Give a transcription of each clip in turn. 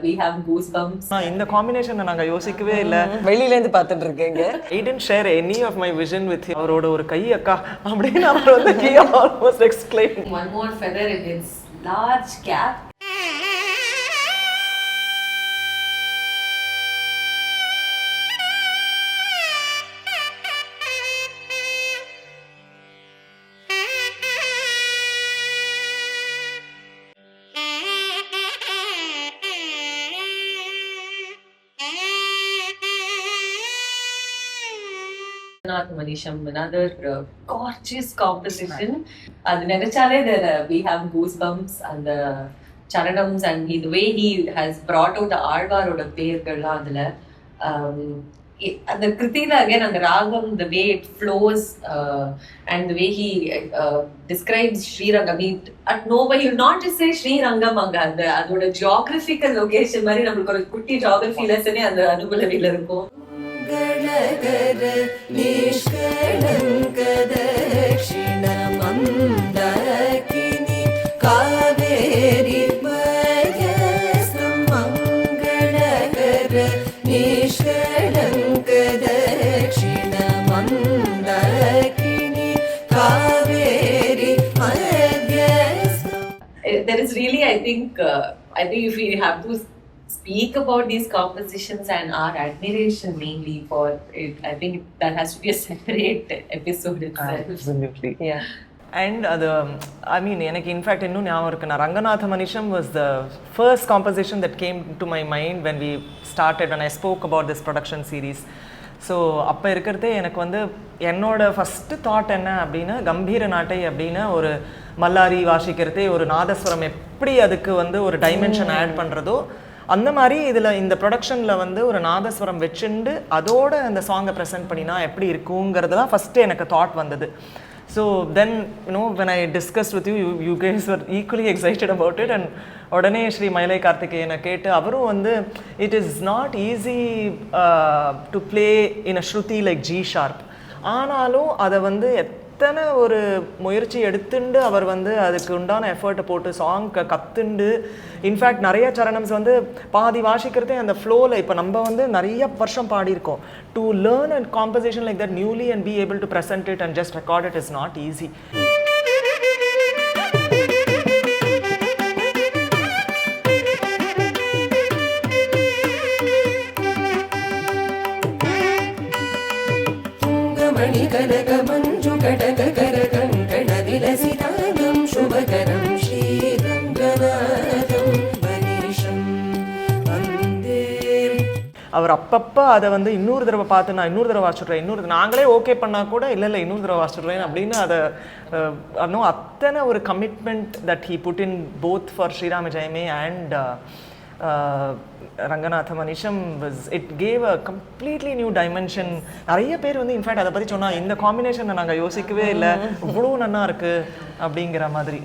we have goosebumps. இந்த காம்பினேஷனை நாங்க யோசிக்கவே இல்ல. வெளியில இருந்து பார்த்துட்டு இருக்கேங்க. I didn't share any of my vision with him. அவரோட ஒரு கை அக்கா அப்படின்னு அவர் வந்து he almost exclaimed. One more feather in his large cap. Ranganatham Anisham, another gorgeous composition. And we have goosebumps and the charanams and the way he has brought out the Alvaroda perkalla adula. And the Kritila again and the Ragam, the way it flows and the way he describes Sri Rangam. At nowhere, you not just say Sri Rangam anga, adoda geographical location mari namakku oru kutti geography lesson e andha anugulaviil irukum. There is really, I think if we have to speak about these compositions and our admiration mainly for it, I think that has to be a separate episode itself. Absolutely. Yeah. And I mean, in fact, Ranganatham Anisham was the first composition that came to my mind when I spoke about this production series. So அப்போ இருக்கிறதே எனக்கு வந்து என்னோட first thought என்ன அப்படின்னா கம்பீர நாட்டை அப்படின்னா ஒரு மல்லாரி வாசிக்கிறதே ஒரு நாதஸ்வரம் எப்படி அதுக்கு வந்து ஒரு டைமென்ஷன் ஆட் பண்ணுறதோ அந்த மாதிரி இதில் இந்த ப்ரொடக்ஷனில் வந்து ஒரு நாதஸ்வரம் வச்சுண்டு அதோட அந்த சாங்கை ப்ரெசென்ட் பண்ணினா எப்படி இருக்குங்கிறது தான் ஃபஸ்ட்டு எனக்கு தாட் வந்தது. So then, when I discussed with you, you guys were equally excited about it, and உடனே ஸ்ரீ மயிலை கார்த்திகேயனை கேட்டு அவரும் வந்து it is not easy to play in a shruti like G sharp. ஆனாலும் அதை வந்து எத்தனை ஒரு முயற்சி எடுத்துண்டு அவர் வந்து அதுக்கு உண்டான எஃபர்ட்டை போட்டு சாங் கற்றுண்டு இன்ஃபேக்ட் நிறைய சரணம்ஸ் வந்து பாதி வாசிக்கிறதே அந்த ஃப்ளோவில் இப்போ நம்ம வந்து நிறைய வருஷம் பாடியிருக்கோம். To learn and composition like that newly and be able to present it and just record it is not easy. அவர் அப்பப்போ அதை வந்து இன்னொரு தடவை பார்த்து நான் இன்னொரு தடவை வாசிடுறேன் நாங்களே ஓகே பண்ணால் கூட இல்லை இன்னொரு தடவை வாசிடுறேன் அப்படின்னு அதை இன்னும் அத்தனை ஒரு commitment that he put in both for Srirama Jayame and Ranganatham Anisham it gave a completely new dimension. நிறைய பேர் வந்து இன்ஃபேக்ட் அதை பற்றி சொன்னால் இந்த காம்பினேஷனை நாங்கள் யோசிக்கவே இல்லை இவ்வளோ நல்லா இருக்கு அப்படிங்கிற மாதிரி.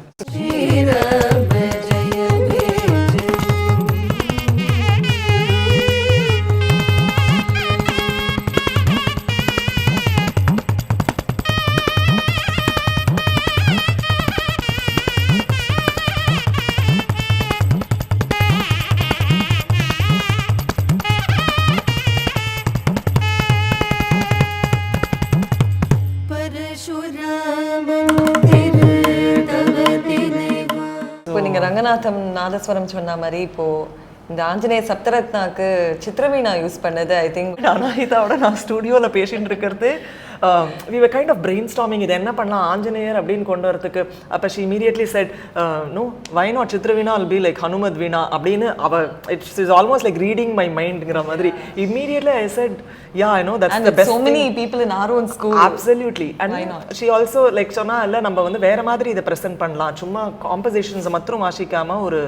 ரங்கநாதம் நாதஸ்வரம் சொன்ன மாதிரி இப்போ இந்த ஆஞ்சநேய சப்தரத்னாக்கு சித்ரவீணா யூஸ் பண்ணது ஐ திங்க் அனாஹிதாவோட நான் ஸ்டுடியோவில் பேசிட்டு இருக்கிறது we were kind of brainstorming இது என்ன பண்ணலாம் ஆஞ்சநேயர் அப்படின்னு கொண்டு வரதுக்கு. அப்போ she immediately said no why not Chitravina will be like Hanumad Vina அப்படின்னு it is almost like reading my mindங்கிற மாதிரி. Immediately I said yeah I know that's and the best so many thing. people in our own school absolutely and she also like சொன்னா இல்ல நம்ம வந்து வேற மாதிரி இதை present பண்ணலாம் சும்மா காம்போசிஷன்ஸை மட்டும் வாசிக்காம ஒரு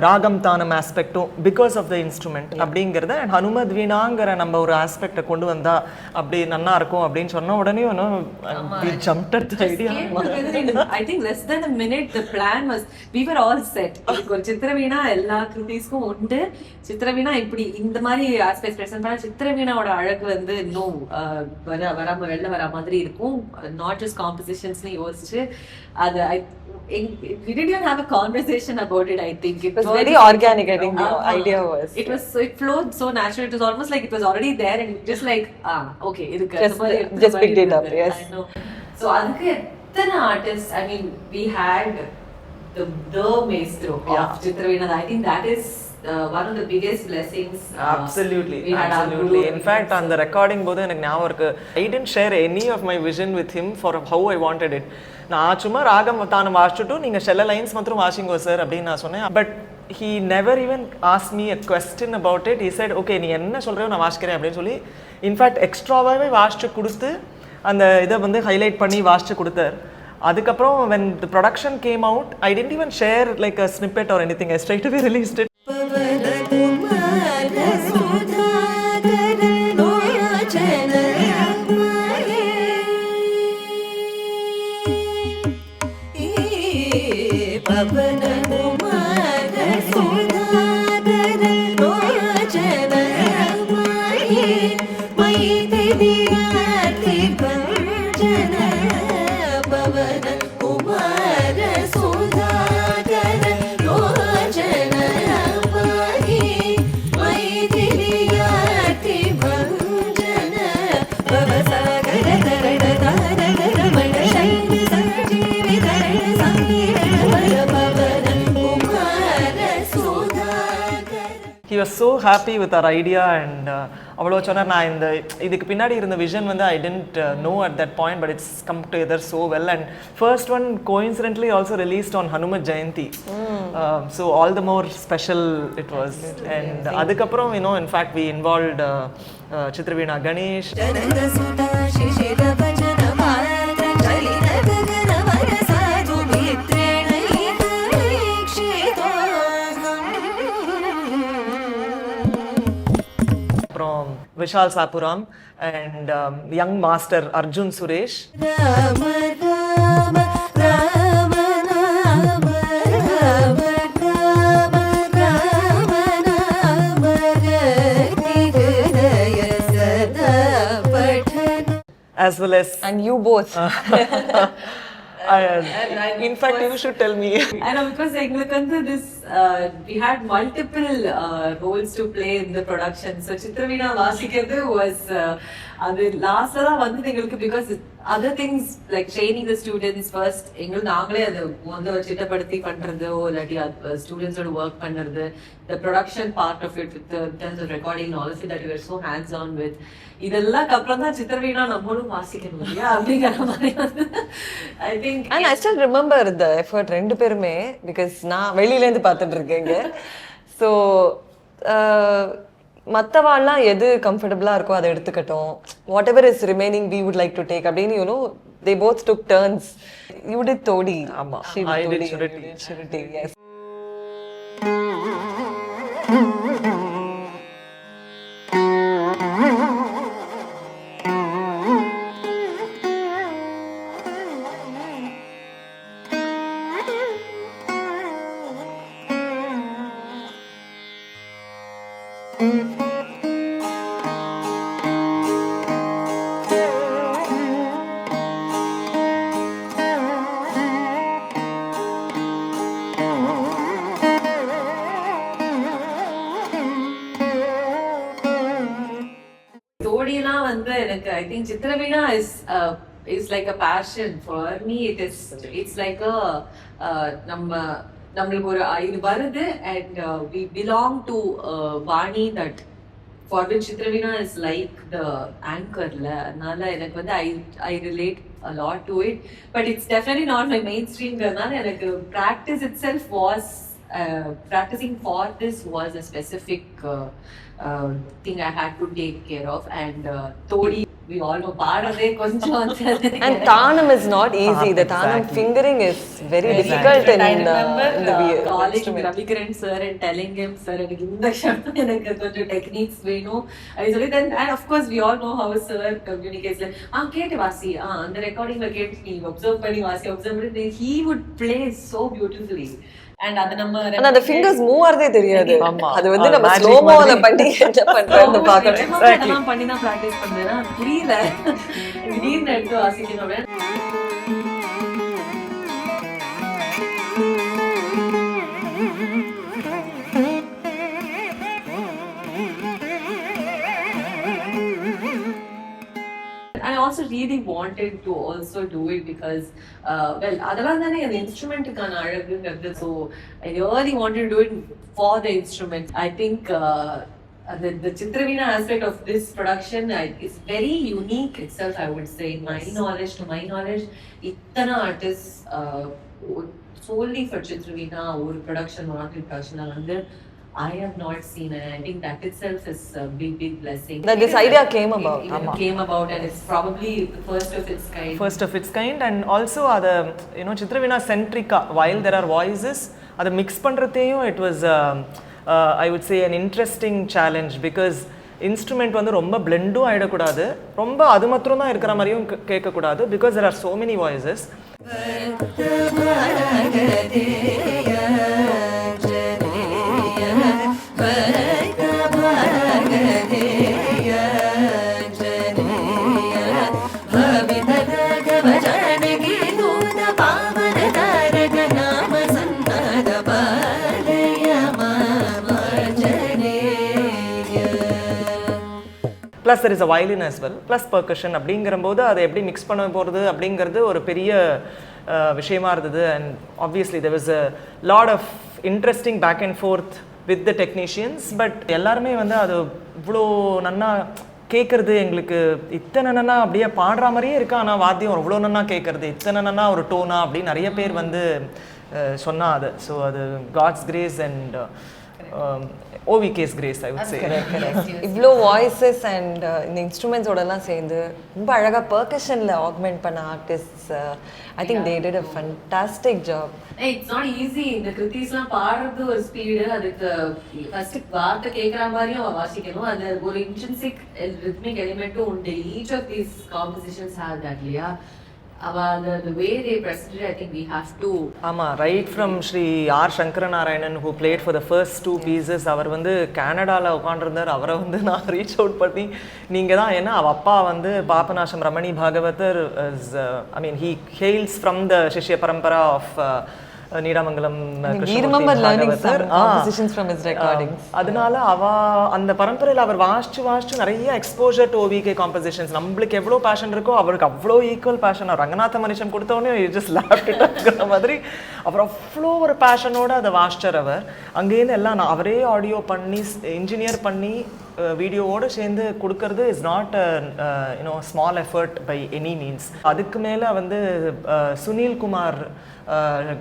ராகம் தானம் ஆஸ்பெக்டும் பிகாஸ் ஆஃப் த இன்ஸ்ட்ருமெண்ட் அப்படிங்கிறத அண்ட் ஹனுமத் வீணாங்கிற நம்ம ஒரு ஆஸ்பெக்டை கொண்டு வந்தா அப்படி நல்லா இருக்கும் அப்படின்னு சொன்ன உடனே we jumped at the idea. I think less than a minute the plan was we were all set. ஒரு சித்ரவீணா எல்லா கிருதிஸ்க்கும் உண்டு. சித்ரவீணா இப்படி இந்த மாதிரி ஆஸ்பெக்ட் ப்ரெசென்ட் பண்ணா சித்ரவீணாவோட அழகு வந்து இன்னும் வராம வெளில வரா மாதிரி இருக்கும். நாட் ஜஸ்ட் காம்போசிஷன்ஸ்னு யோசிச்சு அது we didn't even have a conversation about it. I think it was very organic. I think the idea was it flowed so natural. It was almost like it was already there and just like okay, just picked it up. Yes, I know. So adukku ethana artists, I mean, we had the maestro of Chitravina. I think that is one of the biggest blessings. Absolutely. In fact, on the recording both எனக்கு ஞாபகம் இருக்கு, I didn't share any of my vision with him for how I wanted it. நான் சும்மா ராகம் தானம் வாசிச்சுட்டு நீங்க செல்ல லைன்ஸ் மட்டும் வாசிங்கோ சார் அப்படின்னு நான் சொன்னேன். But he never even asked me a question about it. He said, okay, நீ என்ன சொல்றியோ நான் வாசிக்கிறேன் அப்படின்னு சொல்லி இன்ஃபேக்ட் எக்ஸ்ட்ராவாகவே வாசிச்சு கொடுத்து அந்த இதை வந்து ஹைலைட் பண்ணி வாசிச்சு கொடுத்தார். அதுக்கப்புறம் when the production came out, I didn't even share like a snippet or anything. I straight away released it. He was so happy with our idea and avlo chona na inda idukku pinadi irundha vision vandu I didn't know at that point, but it's come together so well. And first one coincidentally also released on Hanumad Jayanti, so all the more special it was. And adukaprom, you know, in fact we involved Chitravina Ganesh, Vishal Sapuram, and young master Arjun Suresh. As well as and you both. In fact, you should tell me. I know, because this we had multiple roles to play in the production. So Chitravina Vasikadu was the last because other things like training the students first. Students would work the production part of it, with in terms of recording and all of it that we were so hands on with. I think, and I still remember the effort rendu perume, because na velila irundhu paathuட்டு இருக்கேங்க. So மத்தவாள்லாம் எது கம்ஃபர்டபிளா இருக்கோ அதை எடுத்துக்கட்டும், whatever is remaining we would like to take அப்படின்னு, you know, they both took turns. You did Todi. ஆமா, I did Shirati. Yes. I think Chitravina is like a passion for me. It's like a நம்மளுக்கு ஒரு இது வருது, and we belong to Vani, that for which Chitravina is like the anchor la. அதனால எனக்கு வந்து I relate a lot to it, but it's definitely not my mainstream. அதனால எனக்கு practice itself was practicing for this was a specific thing I had to take care of. And Todi, we all know paadade konjam. And Tanam is not easy. The Tanam fingering is very difficult. I remember calling Ravikiran sir and telling him, sir, enakku indha shabdam enakku konja techniques venu. And of course we all know how a sir communicates, like kete vasi, and the recording la kete nee observe pani vasi, he would play so beautifully. And அந்த fingers move ஆறதே தெரியாது. அது வந்து நம்ம slow மோல பண்ணி என்ன பண்றோம்னு பார்க்கணும். அதெல்லாம் பண்ணி தான் பிராக்டீஸ் பண்றேன்னா புரியல. திடீர்னு எடுத்து வாசிக்கணும். also really wanted to also do it because, well, அதெல்லாம் தானே அந்த இன்ஸ்ட்ருமெண்ட்டுக்கான அழகுங்கிறது. So I really wanted to do it for the instrument. I think the Chitravina aspect of this production is very unique itself, I would say. To my knowledge, ittana artists solely for Chitravina or production or production under I have not seen, and I think that itself is a big blessing. That this idea came about. It came about, and it's probably the first of its kind. First of its kind, and also the Chitravina centric. While there are voices, the mix pandrateyum, it was I would say an interesting challenge because instrument வந்து ரொம்ப blend ஆயிடக்கூடாது, ரொம்ப அது மாத்திரம் தான் இருக்கிற மாதிரியும் கேட்கக்கூடாது because there are so many voices. Plus there is a violin as well, plus percussion அப்படிங்கிறபோது அதை எப்படி மிக்ஸ் பண்ண போகிறது அப்படிங்கிறது ஒரு பெரிய விஷயமா இருந்தது. And obviously there was a lot of interesting back and forth with the technicians, but எல்லாருமே வந்து அது இவ்வளோ நன்னா கேட்குறது, எங்களுக்கு இத்தனை நன்னா அப்படியே பாடுற மாதிரியே இருக்கா, ஆனால் வாத்தியம் அவ்வளோ நன்னா கேட்குறது, இத்தனை நன்னா ஒரு டோனா அப்படின்னு நிறைய பேர் வந்து சொன்னா அது. ஸோ அது God's grace and OVK's grace, I would say. Correct. இவ்ளோ voices and இந்த instruments ஓடலாம் சேர்ந்து ரொம்ப அழகா percussionல augment பண்ண artists, I think they did a fantastic job. It's not easy. இந்த கிருத்திஸ்லாம் பாடுறது ஒரு ஸ்பீடு, அதுக்கு ஃபர்ஸ்ட் வார்த்தை கேட்குற மாதிரியும் வாசிக்கணும், அது ஒரு இன்ட்ரின்சிக் ரித்மிக் எலிமெண்ட்டும் உண்டு. Each of these compositions have that, இல்லையா? The way they presented, I think we have to. Right from Shri R. Shankaranarayanan, who played for the first two pieces, அவர் வந்து கனடால உட்கார்ந்திருந்தார். அவரை வந்து நான் ரீச் அவுட் பண்ணி, நீங்க தான் ஏன்னா அவ அப்பா வந்து Papanasam Ramani Bhagavathar, I mean he hails from the Shishya Parampara of Needamangalam We remember learning some compositions from his recordings. அதனால அந்த பரம்பரையில் அவர் வாசிச்சு நிறைய எக்ஸ்போஜர் டு OVK compositions. நம்மளுக்கு எவ்வளோ பேஷன் இருக்கோ அவருக்கு அவ்வளோ ஈக்குவல் பேஷன். ரங்கநாதம் அனிஷம் கொடுத்தோடனே ஜஸ்ட் லேப்டாப்ங்கிற மாதிரி அவர் அவ்வளோ ஒரு பேஷனோட அதை வாசிச்சார். அவர் அங்கேருந்து எல்லாம் அவரே ஆடியோ பண்ணி இன்ஜினியர் பண்ணி வீடியோவோடு சேர்ந்து கொடுக்கறது is not small effort by any means. அதுக்கு மேலே வந்து Sunil Kumar,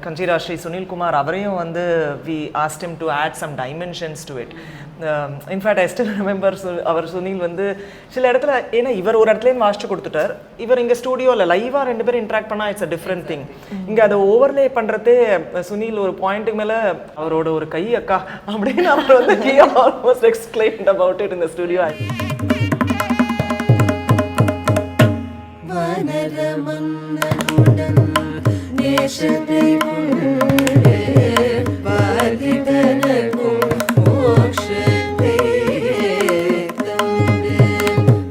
Kanjira Shri Sunil Kumar, அவரையும் வந்து we asked him to add some dimensions to it. In fact, I still remember அவர் சுனில் வந்து சில இடத்துல, ஏன்னா இவர் ஒரு இடத்துலேயும் வாசிச்சு கொடுத்துட்டார், இவர் இங்கே ஸ்டூடியோவில் லைவாக ரெண்டு பேரும் இன்ட்ராக்ட் பண்ணால் இட்ஸ் அ டிஃப்ரெண்ட் திங். இங்கே அதை ஓவர்லே பண்ணுறதே சுனில் ஒரு பாயிண்ட்டுக்கு மேலே அவரோட ஒரு கை அக்கா அப்படின்னு அவர் வந்து he almost explained about it in the studio. நேசத்தை கொண்டே பார்த்திதனக்கும் மோட்சத்தை தந்தே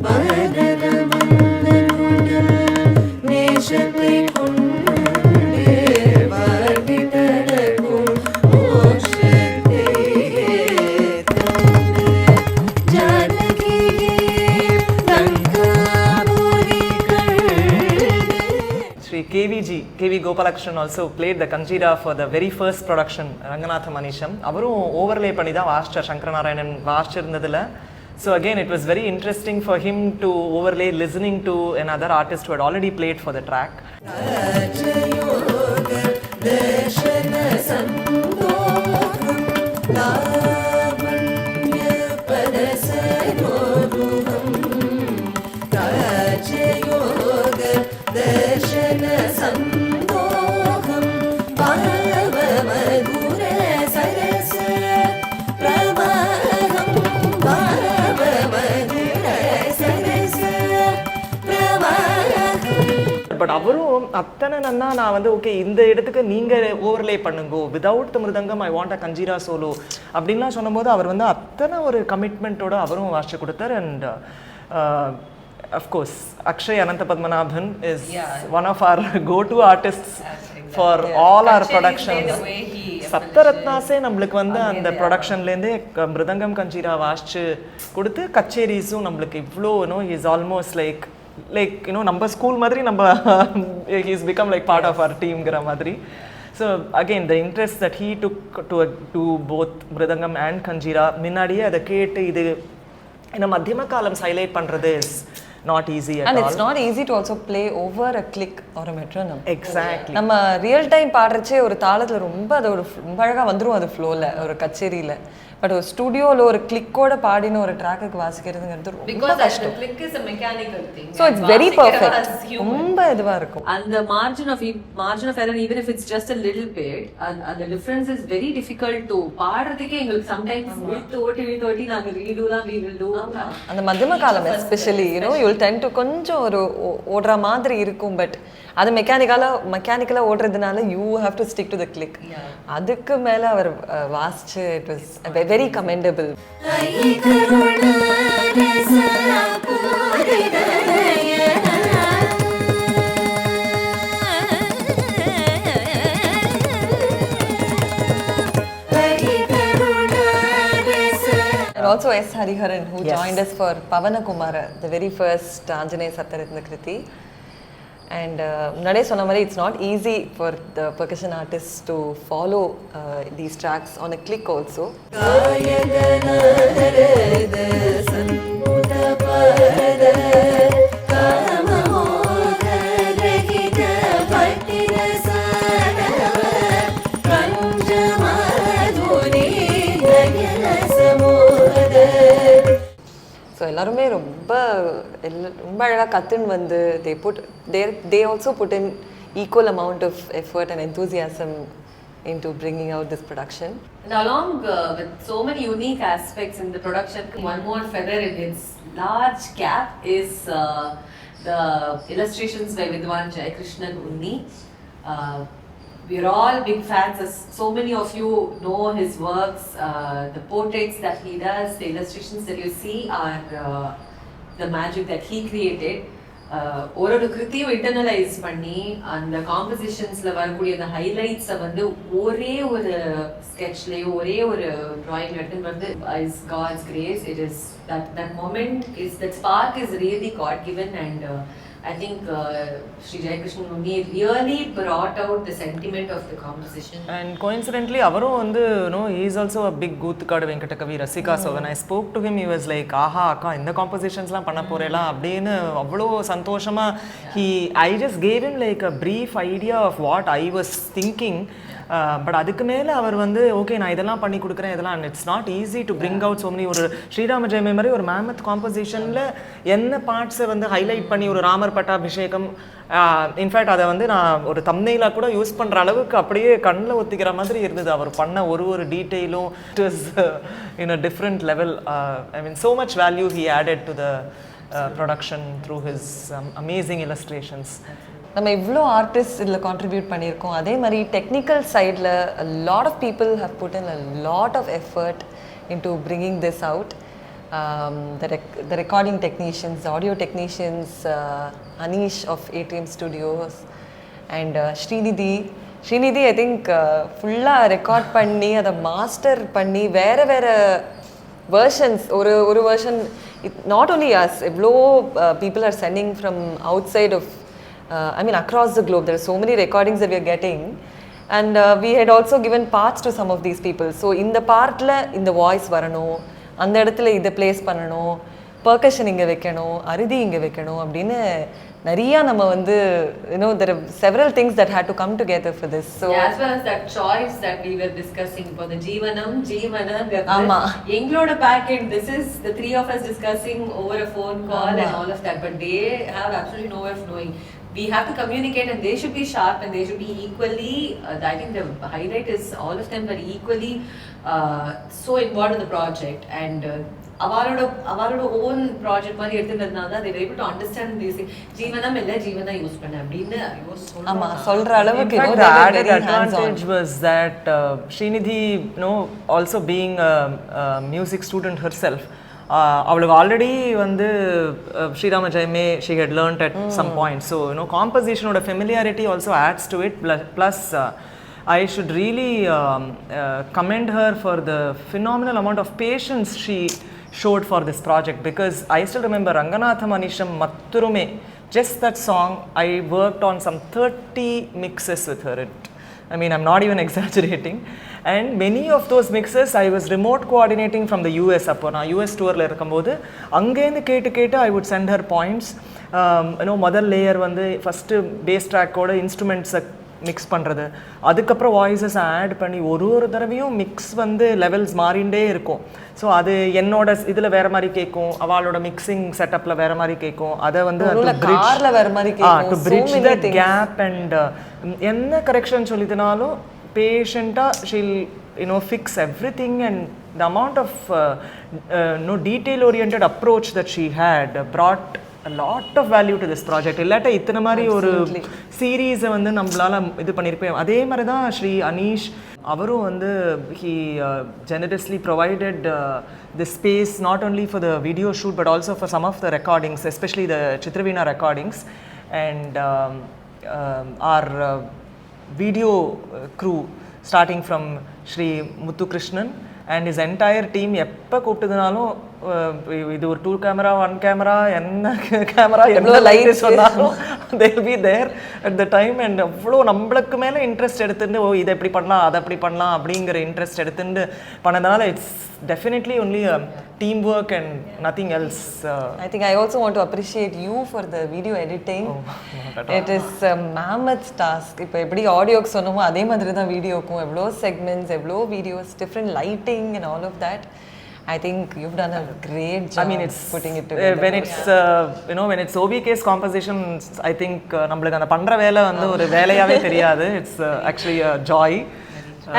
பரதமன்னனுடன் நேசத்தை கொண்டே பார்த்திதனக்கும் மோட்சத்தை தந்தே Janaki Lankapuri Shri Kavi Gopalakrishnan also played the Kanjira for the very first production, Ranganatham Anisham. அவரும் ஓவர்லே பண்ணி தான் வாசிச்சார் Sankaranarayanan வாசிச்சிருந்ததில். So again, it was very interesting for him to overlay listening to another artist who had already played for the track. But அவரும் அத்தனை நன்னா நான் வந்து okay இந்த இடத்துக்கு நீங்கள் ஓவர்லே பண்ணுங்கோ without the mridangam I want a kanjira solo அப்படின்லாம் சொன்னபோது அவர் வந்து அத்தனை ஒரு கமிட்மெண்ட்டோடு அவரும் வாசிச்சு கொடுத்தார். And of course Akshay Anantha Padmanabhan is one of our go to artists for all our productions. சப்தரத்னாஸே நம்மளுக்கு வந்து அந்த ப்ரொடக்ஷன்லேருந்தே மிருதங்கம் கஞ்சீரா வாசிச்சு கொடுத்து கச்சேரிஸும் நம்மளுக்கு இவ்வளோ இஸ் ஆல்மோஸ்ட் லைக் like நம்ம ஸ்கூல் மாதிரி நம்ம he's become like part of our team gra madri. So again the interest that he took to both mridangam and kanjira முன்னாடியே அதை கேட்டு இது மத்தியம காலம் highlight பண்றது is not easy at all. And it's not easy to also play over a click or a metronome. Exactly. நம்ம real time பாடுறச்சே ஒரு தாளத்துல ரொம்ப அது ஒரு ரொம்ப அழகா வந்துரும் அது ஃப்ளோல ஒரு கச்சேரியில. பட் ஒரு ஸ்டுடியோல ஒரு கிளிக்கோட பாடின ஒரு ட்ராக்குக்கு வாசிக்கிறதுங்கிறது ரொம்ப கஷ்டம். The click is a mechanical thing. So it's very perfect. ரொம்ப இதுவா இருக்கும். And the margin of error, even if it's just a little bit, and the difference is very difficult to பாடுறதுக்கே எங்களுக்கு sometimes ஓட்டி நாங்க ரீடூலாம் we will do. அந்த மத்தியம காலம் especially you'll tend to கொஞ்சம் ஒரு ஓடுற மாதிரி இருக்கும் பட் அது மெக்கானிக்கலா ஓடுறதுனால you have to stick to the click. அதுக்கு மேல அவர் வாசிச்சு it was very commendable. And also S. Hariharan, who joined us for Pavana Kumara, the very first Anjaneya Saptaratna Kriti. And Nade Sonamari, it's not easy for the percussion artists to follow these tracks on a click also. So எல்லாருமே ரொம்ப அழகா கத்துன்னு வந்து they also put in equal amount of effort and enthusiasm into bringing out this production. And along with so many unique aspects in the production, one more feather in its large cap is the illustrations by vidwans Muthukrishnan Manivannan. We're all big fans, as so many of you know his works. The portraits that he does, the illustrations that you see are the magic that he created. ஒரு கிருத்தியை internalise பண்ணி அந்த காம்போசிஷன்ஸ்ல வரக்கூடிய அந்த ஹைலைட்ஸை வந்து ஒரே ஒரு ஸ்கெட்ச்லயோ ஒரே ஒரு டிராயிங் எடுத்துன்னு வந்து is God's grace. It is that moment is that spark is really God given, and I think Shri Chitravina Manivannan really brought out the sentiment of the composition. And coincidentally, avaru vandu he is also a big Oottukkadu Venkata Kavi Rasika. So when I spoke to him, he was like, "Aha, akka indha compositions la panna porela அப்படினு அவ்வளோ சந்தோஷமா I just gave him like a brief idea of what I was thinking. But அதுக்கு மேலே அவர் வந்து okay நான் இதெல்லாம் பண்ணி கொடுக்குறேன் இதெல்லாம் it's not easy to bring out so many ஒரு ஸ்ரீராம ஜெயமே மாதிரி ஒரு மேமத் காம்போசிஷனில் என்ன பார்ட்ஸை வந்து ஹைலைட் பண்ணி ஒரு ராமர் பட்டாபிஷேகம் இன்ஃபேக்ட் அதை வந்து நான் ஒரு தம்ப்நெயிலாக கூட யூஸ் பண்ணுற அளவுக்கு அப்படியே கண்ணில் ஒத்திக்கிற மாதிரி இருந்தது அவர் பண்ண ஒரு டீட்டெயிலும். It was in a different level. I mean so much value he added to the production through his amazing illustrations. நம்ம இவ்வளோ ஆர்டிஸ்ட் இதில் கான்ட்ரிபியூட் பண்ணியிருக்கோம். அதே மாதிரி டெக்னிக்கல் சைடில் lot of people have put in a lot of effort in to bringing this out. The recording technicians, the audio technicians, Anish of Atrium Studios, and Srinidhi I think ஃபுல்லாக record பண்ணி அதை master பண்ணி வேறு versions ஒரு version not only us, எவ்வளோ people are sending from outside of I mean across the globe. There are so many recordings that we are getting, and we had also given parts to some of these people. So in the partla in the voice varano, அந்த இடத்துல இதை place பண்ணணும், percussion இங்கே வைக்கணும், அறுதி இங்கே வைக்கணும் அப்படின்னு நிறைய நம்ம வந்து there are several things that had to come together for this. So as well as that choice that we were discussing for the Jeevana ஆமா எங்களோட package, this is the three of us discussing over a phone call and all of that, but they have absolutely no way of knowing. We have to communicate, and they should be sharp, and they should be equally I think the highlight is all of them were equally so involved in the project, and அவரோட own project மாதிரி எடுத்துக்கிறதுனால they were able to understand these things. ஜீவனம் இல்ல ஜீவனா use பண்ண அப்படின்னு ஆமா சொல்ற அளவுக்கு the added advantage was that Srinidhi also being a music student herself, அவளுக்கு ஆல்ரெடி வந்து ஸ்ரீராம ஜெயமே she had learnt at some point, so composition oda familiarity also adds to it, plus I should really commend her for the phenomenal amount of patience she showed for this project, because I still remember Ranganatham Anisham Matturume, just that song, I worked on some 30 mixes with her. I mean, I'm not even exaggerating. And many of those mixes I was remote coordinating from the US. அப்போ நான் US tourல இருக்கும்போது அங்கேருந்து கேட்டு I would send her points. முதல் layer வந்து first base ட்ராக்கோட இன்ஸ்ட்ருமெண்ட்ஸை mix பண்ணுறது, அதுக்கப்புறம் voices add பண்ணி ஒரு தடவையும் மிக்ஸ் வந்து லெவல்ஸ் மாறிண்டே இருக்கும். ஸோ அது என்னோட இதில் வேறு மாதிரி கேட்கும், அவளோட மிக்சிங் செட்டப்பில் வேறு மாதிரி கேட்கும். அதை வந்து to bridge the gap and என்ன கரெக்ஷன் சொல்லிதுனாலும் பேஷண்ட்டாக she'll fix everything. And the amount of detail oriented approach that she had brought a lot of value to this project. இல்லாட்ட இத்தனை மாதிரி ஒரு சீரீஸை வந்து நம்மளால இது பண்ணியிருப்பேன். அதே மாதிரி தான் ஸ்ரீ அனீஷ் அவரும் வந்து he generously provided the space not only for the video shoot but also for some of the recordings, especially the Chitravina recordings. And our video crew, starting from Shri Muthukrishnan and his entire team, எப்போ கூப்பிட்டதுனாலும் இது ஒரு 2 camera 1 camera என்ன camera எவ்வளோ light சொன்னாலும் they'll be there at the time. and அவ்வளோ நம்மளுக்கு மேலே interest எடுத்துட்டு இதை எப்படி பண்ணலாம் அதை எப்படி பண்ணலாம் அப்படிங்கிற இன்ட்ரெஸ்ட் எடுத்துட்டு பண்ணதுனால it's definitely only a teamwork and nothing else. I think I also want to appreciate you for the video editing. It is a mammoth task. இப்போ எப்படி ஆடியோக்கு சொன்னோமோ அதே மாதிரி தான் வீடியோக்கும் எவ்வளோ செக்மெண்ட்ஸ், எவ்வளோ videos, different lighting and all of that. I think you've done a great job. I mean, it's putting it together. When it's when it's OVK's composition, I think நம்மளுக்கு அந்த பண்ற வேலை வந்து ஒரு வேலையாவே தெரியாது. It's actually a joy.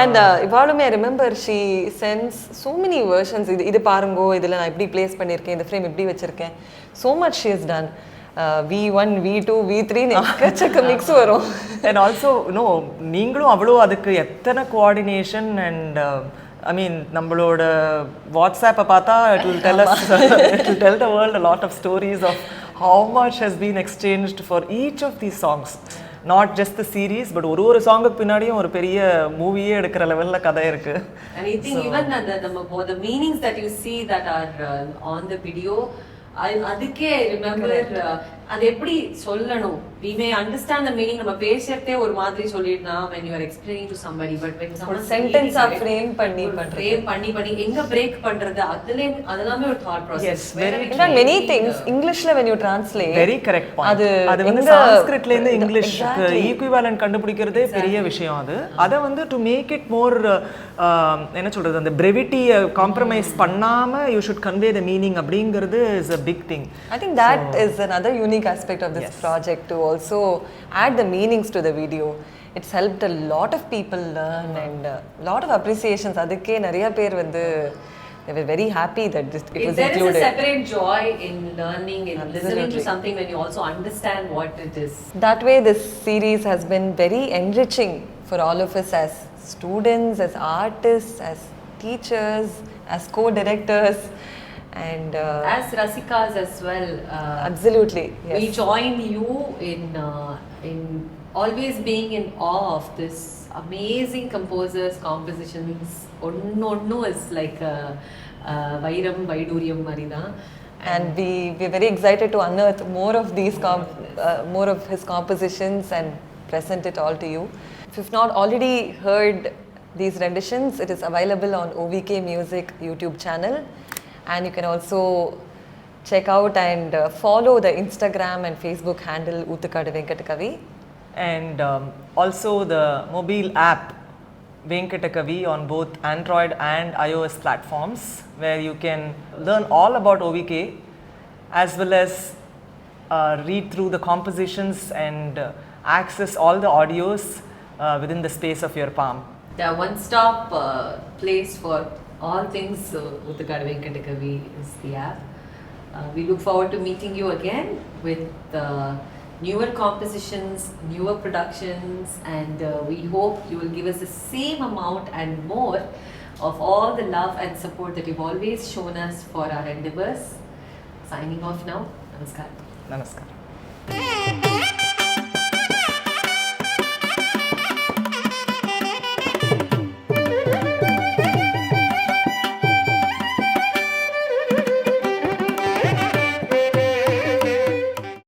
And Ivalume, I remember she sends so many versions. இது பாருங்க, இதில் நான் இப்படி பிளேஸ் பண்ணியிருக்கேன், இந்த ஃப்ரேம் இப்படி வச்சிருக்கேன். So much she has done. V1, V2, V3 எக்கச்சக்க மிக்ஸ் வரும். And also நீங்களும் அவ்வளோ அதுக்கு எத்தனை கோஆர்டினேஷன் அண்ட் I mean, நம்மளோட வாட்ஸ்ஆப்பை பார்த்தா it will tell the world a lot of stories of how much has been exchanged for each of these songs. Not just the series, but ஒரு சாங்குக்கு பின்னாடியும் ஒரு பெரிய மூவியே எடுக்கிற லெவலில் கதை இருக்கு. And I think even the meanings that you see that are on the video, அதுக்கே I remember அது எப்படி சொல்லணும், we may understand the meaning, நம்ம பேசறதே ஒரு மாதிரி சொல்லிடலாம் when you are explaining to somebody, but when someone sentence frame பண்ணி எங்க பிரேக் பண்றது, அதெல்லாம் ஒரு thought process. Yes, very in fact many things Englishல when you translate, very correct point. அது வந்து சான்ஸ்கிரிட்ல இருந்து இங்கிலீஷ்க்கு ஈக்குவலன்ட் கண்டுபிடிக்கிறதே பெரிய விஷயம். அதை வந்து to make it more என்ன சொல்றது, அந்த brevity காம்ப்ரமைஸ் பண்ணாம you should convey the meaning அப்படிங்கிறது is a big thing. I think that is another unique aspect of this project, to also add the meanings to the video. It's helped a lot of people learn and a lot of appreciations. Adukke nariya per vandu they were very happy that it was included. There is a separate joy in learning and listening to something when you also understand what it is. That way this series has been very enriching for all of us as students, as artists, as teachers, as co-directors, and as Rasikas as well. Absolutely, yes. We join you in always being in awe of this amazing composers' compositions. Onnu is like Vairam Vaiduriyam marida. And we're very excited to unearth more of these more of his compositions and present it all to you. If you've not already heard these renditions, it is available on OVK Music YouTube channel. And you can also check out and follow the Instagram and Facebook handle Oottukkadu Venkata Kavi. And also the mobile app Venkata Kavi on both Android and iOS platforms, where you can learn all about OVK as well as read through the compositions and access all the audios within the space of your palm. The one-stop place for all things Oottukkadu Venkata Kavi is the app. We look forward to meeting you again with newer compositions, newer productions, and we hope you will give us the same amount and more of all the love and support that you've always shown us for our endeavors. Signing off now. Namaskar. Namaskar.